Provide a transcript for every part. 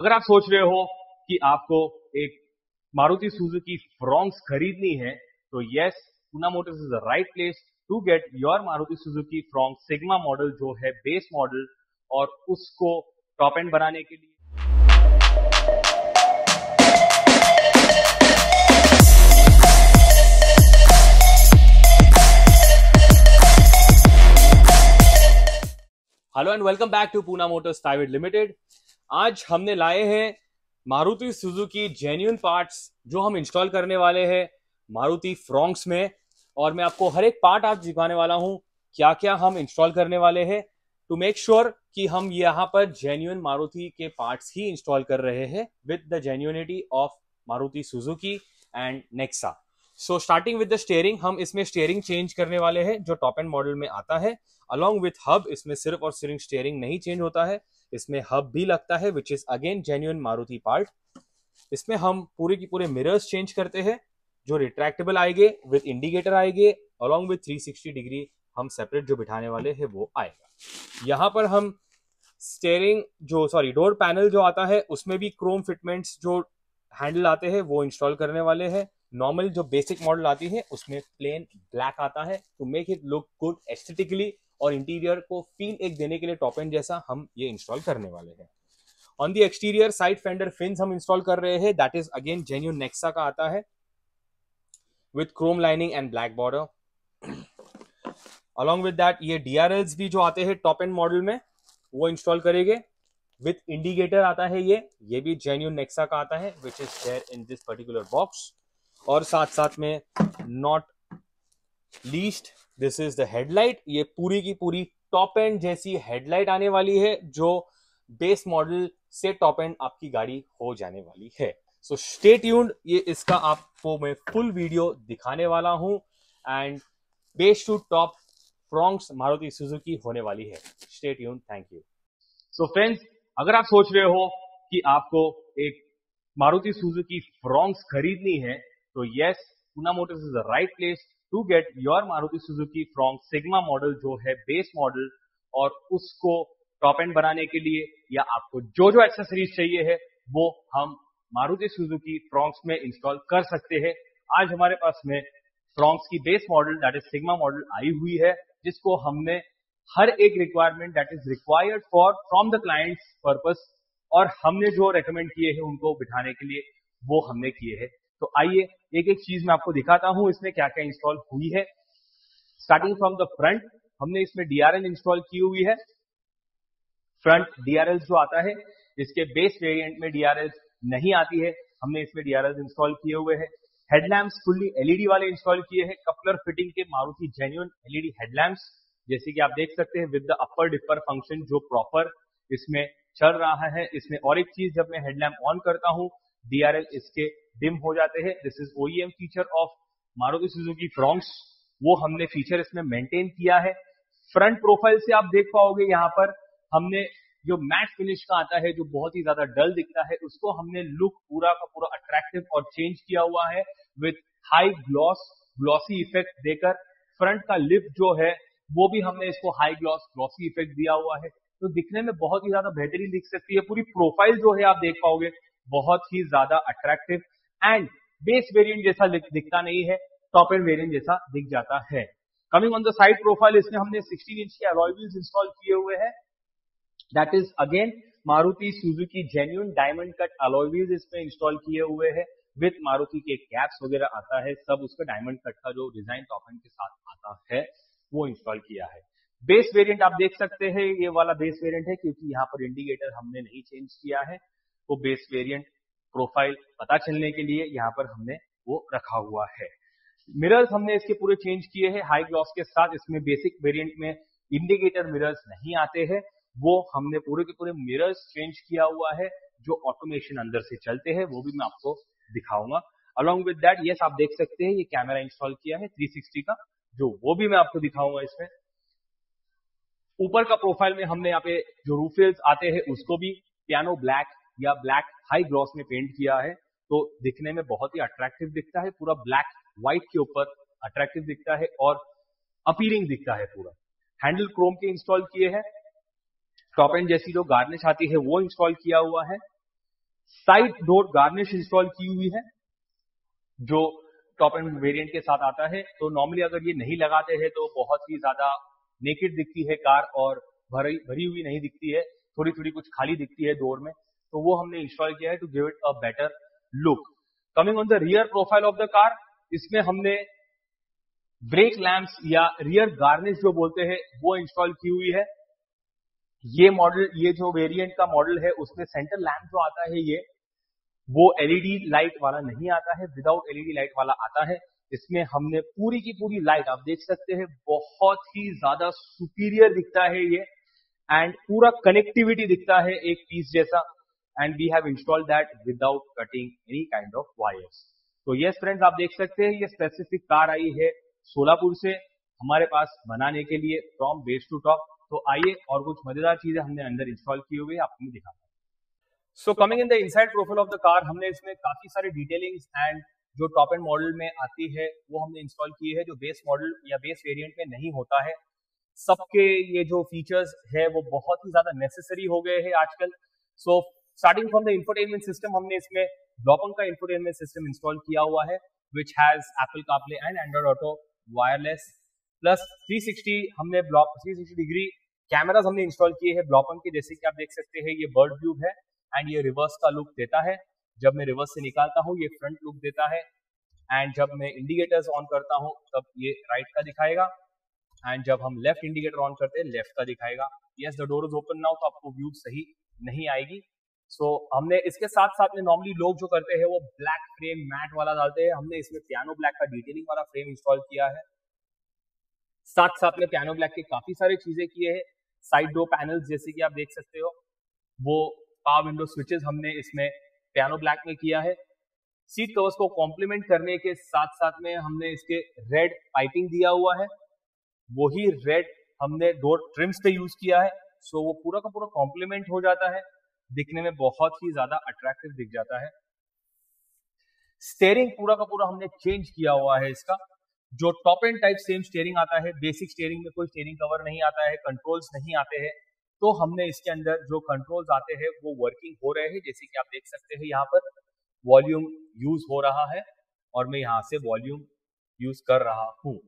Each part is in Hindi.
अगर आप सोच रहे हो कि आपको एक मारुति सुजुकी फ्रॉन्क्स खरीदनी है तो yes, Poona Motors is the right place to get your Maruti Suzuki Fronx Sigma model जो है बेस मॉडल, और उसको टॉप एंड बनाने के लिए। Hello and welcome back to Poona Motors private limited. आज हमने लाए हैं मारुति सुजुकी जेन्युइन पार्ट्स जो हम इंस्टॉल करने वाले हैं मारुति फ्रॉन्क्स में, और मैं आपको हर एक पार्ट आज दिखाने वाला हूं क्या क्या हम इंस्टॉल करने वाले हैं टू मेक श्योर कि हम यहाँ पर जेन्युइन मारुति के पार्ट्स ही इंस्टॉल कर रहे हैं with the genuinity of Maruti Suzuki and Nexa. So starting with the steering, हम इसमें स्टीयरिंग चेंज करने वाले हैं जो टॉप एंड मॉडल में आता है अलॉन्ग विथ हब। इसमें सिर्फ और सिर्फ स्टीयरिंग नहीं चेंज होता है, इसमें हब भी लगता है which is again genuine Maruti part. इसमें हम पूरे की पूरे मिरर्स चेंज करते हैं जो रिट्रैक्टेबल आएंगे विद इंडिकेटर आएंगे अलॉन्ग विथ 360 डिग्री हम सेपरेट जो बिठाने वाले हैं वो आएगा। यहाँ पर हम स्टीयरिंग डोर पैनल जो आता है उसमें भी क्रोम फिटमेंट्स जो हैंडल आते हैं वो इंस्टॉल करने वाले हैं। नॉर्मल जो बेसिक मॉडल आती है उसमें प्लेन ब्लैक आता है to make it look good aesthetically, और इंटीरियर को फील एक देने के लिए टॉप एंड जैसा हम ये इंस्टॉल करने वाले हैं। On the exterior side fender fins हम इंस्टॉल कर रहे हैं, that is again genuine Nexa का आता है with Chrome lining and black border. Along with that ये डीआरएल्स भी जो आते हैं टॉप एंड मॉडल में वो इंस्टॉल करेंगे विथ इंडिकेटर आता है। ये भी जेन्युइन नेक्सा का आता है which is there in this particular box. और साथ साथ में not least this is the headlight. ये पूरी की पूरी टॉप एंड जैसी हेडलाइट आने वाली है जो बेस मॉडल से टॉप एंड आपकी गाड़ी हो जाने वाली है। सो स्टे ट्यून्ड, ये इसका आपको मैं फुल वीडियो दिखाने वाला हूं and base to top Fronx Maruti Suzuki होने वाली है। Stay tuned, thank you. So friends, अगर आप सोच रहे हो कि आपको एक मारुति सुजुकी फ्रॉन्क्स खरीदनी है तो yes, Poona Motors is the right place to get your Maruti Suzuki Fronx Sigma model जो है बेस मॉडल, और उसको टॉप एंड बनाने के लिए या आपको जो जो एक्सेसरीज चाहिए है वो हम मारुति सुजुकी फ्रॉन्क्स में इंस्टॉल कर सकते हैं। आज हमारे पास में फ्रॉन्क्स की base model that is sigma model आई हुई है, जिसको हमने हर एक requirement that is required for from the clients purpose, और हमने जो रेकमेंड किए हैं उनको बिठाने के लिए वो हमने किए हैं। तो आइए एक एक चीज मैं आपको दिखाता हूं इसमें क्या क्या इंस्टॉल हुई है। स्टार्टिंग फ्रॉम द फ्रंट, हमने इसमें डीआरएल इंस्टॉल की हुई है। फ्रंट डीआरएल जो आता है, इसके बेस वेरिएंट में डीआरएल नहीं आती है, हमने इसमें डीआरएल इंस्टॉल किए हुए हैं। हेडलैम्प्स फुल्ली एलईडी वाले इंस्टॉल किए हैं, कपलर फिटिंग के मारुति जेन्युइन एलईडी हेडलैम्प्स, जैसे कि आप देख सकते हैं with the upper dipper function जो प्रॉपर इसमें चल रहा है। इसमें और एक चीज, जब मैं हेडलैम्प ऑन करता हूं डीआरएल इसके डिम हो जाते हैं। This is OEM feature of Maruti Suzuki Fronx, वो हमने फीचर इसमें मेंटेन किया है। फ्रंट प्रोफाइल से आप देख पाओगे यहाँ पर हमने जो मैट फिनिश का आता है जो बहुत ही ज्यादा डल दिखता है, उसको हमने लुक पूरा का पूरा अट्रैक्टिव और चेंज किया हुआ है विथ हाई ग्लॉसी इफेक्ट देकर। फ्रंट का लिप जो है वो भी हमने इसको हाई ग्लॉसी इफेक्ट दिया हुआ है, तो दिखने में बहुत ही ज्यादा बेहतरीन दिख सकती है। पूरी प्रोफाइल जो है आप देख पाओगे बहुत ही ज्यादा अट्रैक्टिव एंड बेस वेरिएंट जैसा दिखता नहीं है, टॉप एंड वेरिएंट जैसा दिख जाता है। Coming on the side profile, इसमें हमने 16 इंच के अलॉय व्हील्स इंस्टॉल किए हुए हैं, that is again Maruti Suzuki genuine diamond cut alloy wheels इसमें इंस्टॉल किए हुए हैं विथ मारुति के कैप्स वगैरह आता है, सब उसका डायमंड कट का जो डिजाइन टॉप एंड के साथ आता है वो इंस्टॉल किया है। बेस वेरिएंट आप देख सकते हैं, ये वाला बेस वेरिएंट है क्योंकि यहाँ पर इंडिकेटर हमने नहीं चेंज किया है, तो बेस वेरिएंट प्रोफाइल पता चलने के लिए यहाँ पर हमने वो रखा हुआ है। मिरर्स हमने इसके पूरे चेंज किए हैं हाई ग्लॉस के साथ। इसमें बेसिक वेरिएंट में इंडिकेटर मिरर्स नहीं आते हैं, वो हमने पूरे के पूरे मिरर्स चेंज किया हुआ है जो ऑटोमेशन अंदर से चलते हैं, वो भी मैं आपको दिखाऊंगा। अलॉन्ग विद दैट यस, आप देख सकते हैं ये कैमरा इंस्टॉल किया है 360 का, जो वो भी मैं आपको दिखाऊंगा। इसमें ऊपर का प्रोफाइल में हमने यहाँ पे जो रूफ रेल्स आते हैं उसको भी पियानो ब्लैक या ब्लैक हाई ग्लॉस में पेंट किया है, तो दिखने में बहुत ही अट्रैक्टिव दिखता है। पूरा ब्लैक व्हाइट के ऊपर अट्रैक्टिव दिखता है और अपीलिंग दिखता है पूरा। हैंडल क्रोम के इंस्टॉल किए हैं, टॉप एंड जैसी जो गार्निश आती है वो इंस्टॉल किया हुआ है। साइड डोर गार्निश इंस्टॉल की हुई है जो टॉप एंड वेरिएंट के साथ आता है। तो नॉर्मली अगर ये नहीं लगाते हैं तो बहुत ही ज्यादा नेकेड दिखती है कार और भरी हुई नहीं दिखती है, थोड़ी थोड़ी कुछ खाली दिखती है डोर में। तो वो हमने इंस्टॉल किया है to give it a better look. Coming on the rear profile of the car, इसमें हमने ब्रेक लैंप्स या रियर गार्निश जो बोलते हैं वो इंस्टॉल की हुई है। ये मॉडल, ये जो वेरिएंट का मॉडल है उसमें सेंटर लैंप जो आता है ये वो एलईडी लाइट वाला नहीं आता है, विदाउट एलईडी लाइट वाला आता है। इसमें हमने पूरी की पूरी लाइट, आप देख सकते हैं, बहुत ही ज्यादा सुपीरियर दिखता है ये, एंड पूरा कनेक्टिविटी दिखता है एक पीस जैसा, and we have installed that without cutting any kind of wires. तो यस फ्रेंड्स, आप देख सकते हैं ये स्पेसिफिक कार आई है सोलापुर से हमारे पास बनाने के लिए फ्रॉम बेस टू टॉप। तो आइए और कुछ मजेदार चीजें हमने अंदर इंस्टॉल की हुई है आपको दिखाता हूं। So coming in the inside profile of the car, हमने इसमें काफी सारे डिटेलिंग्स एंड जो टॉप एंड मॉडल में आती है वो हमने इंस्टॉल की है, जो बेस मॉडल या बेस वेरिएंट में नहीं होता है। सबके ये जो फीचर्स है वो बहुत ही ज्यादा नेसेसरी हो गए हैं आजकल। So starting from the infotainment system, हमने इसमें ब्लॉपन का इंफोटेनमेंट सिस्टम इंस्टॉल किया हुआ है which has Apple CarPlay and Android auto wireless, plus 360 हमने 360 डिग्री कैमरास हमने इंस्टॉल किए हैं ब्लॉपन के, जैसे कि आप देख सकते हैं ये बर्ड व्यू है एंड ये रिवर्स का लुक देता है। जब मैं रिवर्स से निकालता हूँ ये फ्रंट लुक देता है, एंड जब मैं इंडिकेटर्स ऑन करता हूँ तब ये राइट का दिखाएगा, एंड जब हम लेफ्ट इंडिकेटर ऑन करते हैं लेफ्ट का दिखाएगा। Yes, the door is open now, तो आपको व्यू सही नहीं आएगी। सो हमने इसके साथ साथ में नॉर्मली लोग जो करते हैं वो ब्लैक फ्रेम मैट वाला डालते हैं, हमने इसमें पियानो ब्लैक का डिटेलिंग वाला फ्रेम इंस्टॉल किया है। साथ साथ में पियानो ब्लैक के काफी सारे चीजें किए हैं। साइड डोर पैनल्स जैसे कि आप देख सकते हो, वो पावर विंडो स्विचेस हमने इसमें पियानो ब्लैक में किया है। सीट कवर्स को कॉम्प्लीमेंट करने के साथ साथ में हमने इसके रेड पाइपिंग दिया हुआ है, वही रेड हमने डोर ट्रिम्स पे यूज किया है। सो वो पूरा का पूरा कॉम्प्लीमेंट हो जाता है, दिखने में बहुत ही ज्यादा अट्रैक्टिव दिख जाता है। स्टीयरिंग पूरा का पूरा हमने चेंज किया हुआ है इसका, जो top and type same steering आता है, बेसिक स्टीयरिंग में कोई स्टीयरिंग कवर नहीं आता है, कंट्रोल्स नहीं आते हैं। तो हमने इसके अंदर जो कंट्रोल्स आते हैं वो वर्किंग हो रहे हैं, जैसे कि आप देख सकते हैं यहाँ पर वॉल्यूम यूज हो रहा है और मैं यहाँ से वॉल्यूम यूज कर रहा हूँ।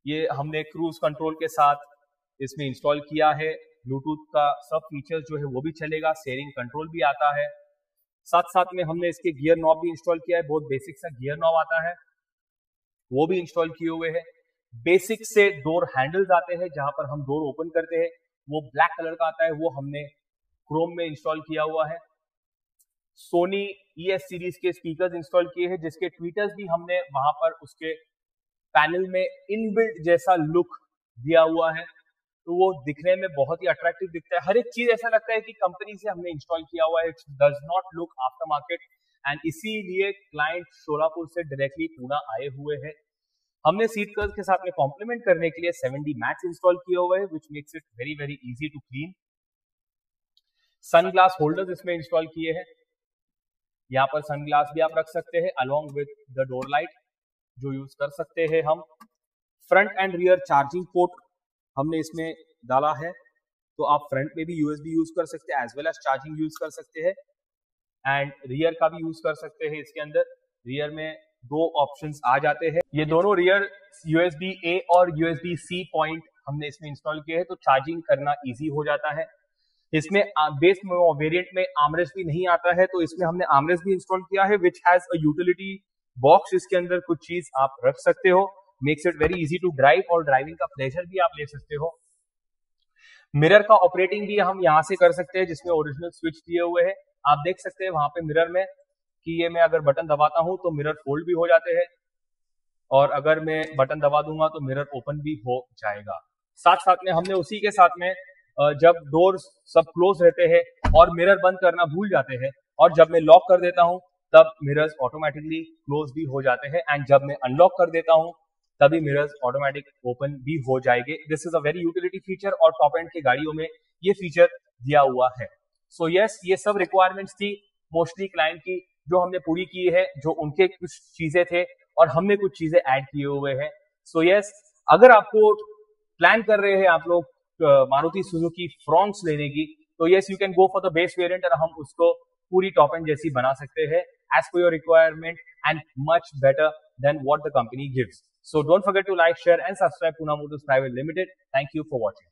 ये हमने क्रूज कंट्रोल के साथ इसमें इंस्टॉल किया है। ब्लूटूथ का सब फीचर्स जो है वो भी चलेगा, स्टीयरिंग कंट्रोल भी आता है। साथ साथ में हमने इसके गियर नॉब भी इंस्टॉल किया है, बहुत बेसिक सा गियर नॉब आता है वो भी इंस्टॉल किए हुए हैं। बेसिक से डोर हैंडल्स आते हैं, जहां पर हम डोर ओपन करते हैं वो ब्लैक कलर का आता है, वो हमने क्रोम में इंस्टॉल किया हुआ है। सोनी ES सीरीज के स्पीकर्स इंस्टॉल किए हैं, जिसके ट्वीटर्स भी हमने वहां पर उसके पैनल में इनबिल्ट जैसा लुक दिया हुआ है, तो वो दिखने में बहुत ही अट्रैक्टिव दिखता है। हर एक चीज ऐसा लगता है कि कंपनी से हमने इंस्टॉल किया हुआ है, it does not look after market, and इसीलिए क्लाइंट शोलापुर से डायरेक्टली पूना आए हुए हैं। हमने सीट कवर्स के साथ में कॉम्प्लीमेंट करने के लिए 7D मैट्स इंस्टॉल किए हुए हैं, which makes it very very easy to clean. Sun glass holders इसमें इंस्टॉल किए हैं, यहाँ पर सन ग्लास भी आप रख सकते हैं along with the door light जो यूज कर सकते हैं हम। Front end rear charging port हमने इसमें डाला है, तो आप फ्रंट में भी USB यूज कर सकते हैं as well as charging use कर सकते हैं, एंड रियर का भी यूज कर सकते हैं। इसके अंदर रियर में दो ऑप्शंस आ जाते हैं, ये दोनों रियर USB-A और USB-C पॉइंट हमने इसमें इंस्टॉल किए हैं, तो चार्जिंग करना इजी हो जाता है। इसमें बेस वेरिएंट में आर्मरेस्ट भी नहीं आता है, तो इसमें हमने आर्मरेस्ट भी इंस्टॉल किया है which has a utility box. इसके अंदर कुछ चीज आप रख सकते हो, makes it very easy to drive, और ड्राइविंग का प्लेजर भी आप ले सकते हो। मिरर का ऑपरेटिंग भी हम यहाँ से कर सकते हैं, जिसमें ओरिजिनल स्विच दिए हुए हैं। आप देख सकते हैं वहां पे मिरर में कि ये मैं अगर बटन दबाता हूं तो मिरर फोल्ड भी हो जाते हैं, और अगर मैं बटन दबा दूंगा तो मिरर ओपन भी हो जाएगा। साथ साथ में हमने उसी के साथ में जब डोर सब क्लोज रहते हैं और मिरर बंद करना भूल जाते हैं, और जब मैं लॉक कर देता हूं तब मिरर्स ऑटोमेटिकली क्लोज भी हो जाते हैं, एंड जब मैं अनलॉक कर देता हूं तभी मिरर्स ऑटोमेटिक ओपन भी हो जाएंगे। This is a very utility feature, और टॉप एंड के गाड़ियों में ये फीचर दिया हुआ है। सो यस, ये सब रिक्वायरमेंट्स थी मोस्टली क्लाइंट की, जो हमने पूरी की है, जो उनके कुछ चीजें थे और हमने कुछ चीजें ऐड किए हुए हैं। सो यस, अगर आपको प्लान कर रहे हैं आप लोग मारुति सुजुकी फ्रॉन्क्स लेने की, तो yes you can go for the base variant, और हम उसको पूरी टॉप एंड जैसी बना सकते हैं as per your requirement and much better than what the company gives. So don't forget to like, share and subscribe Pune Motors Private Limited. Thank you for watching.